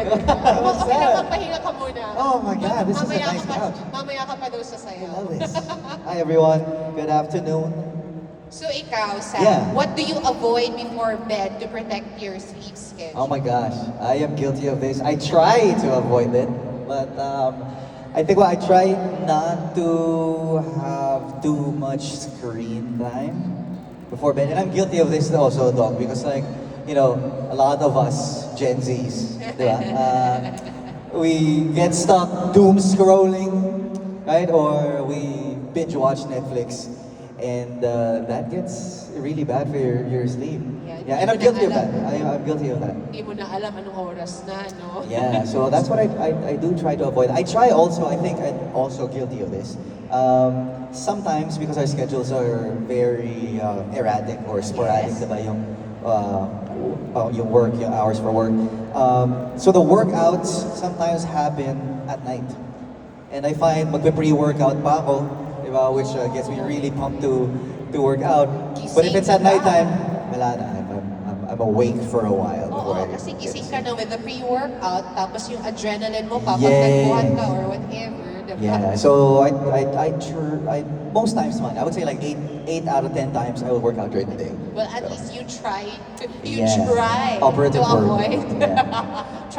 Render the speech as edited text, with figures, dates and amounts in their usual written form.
What's Okay lang, that? magpahinga ka muna. Oh my God, this is a Mamaya nice ka pa- couch. Mamaya ka pa daw sa I sayaw. love this. Hi everyone, good afternoon. So ikaw, Sam, Yeah. what do you avoid before bed to protect your sleep Oh schedule? my gosh, I am guilty of this. I try to avoid it, but I think I try not to have too much screen time before bed. And I'm guilty of this also, Doc, because like, you know, a lot of us Gen Zs, di ba? We get stuck doom scrolling, right? Or we binge watch Netflix. And that gets really bad for your sleep. Yeah, And I'm hindi mo guilty of na that. alam. I'm guilty of that. Hindi mo na alam anong oras na, no? Yeah, so that's what I do try to avoid. I try also, I think I'm also guilty of this. Sometimes, because our schedules are very erratic or sporadic, Yes. diba, yung work, yung hours for work. So the workouts sometimes happen at night. And I find magpe-pre-workout pa ako, diba, which gets me really pumped to work out. But if it's at Gising ka. nighttime, wala na. I'm awake for a while before Oo, I kasi get gising to ka na with the pre-workout, tapos yung adrenaline mo pa, pag Yes. nagbuhat ka or whatever, diba? Yeah, so I most times man, I would say like 8 out of 10 times I will work out during the day. Well, at So, least you try yeah. to Operative avoid. word. Yeah. Try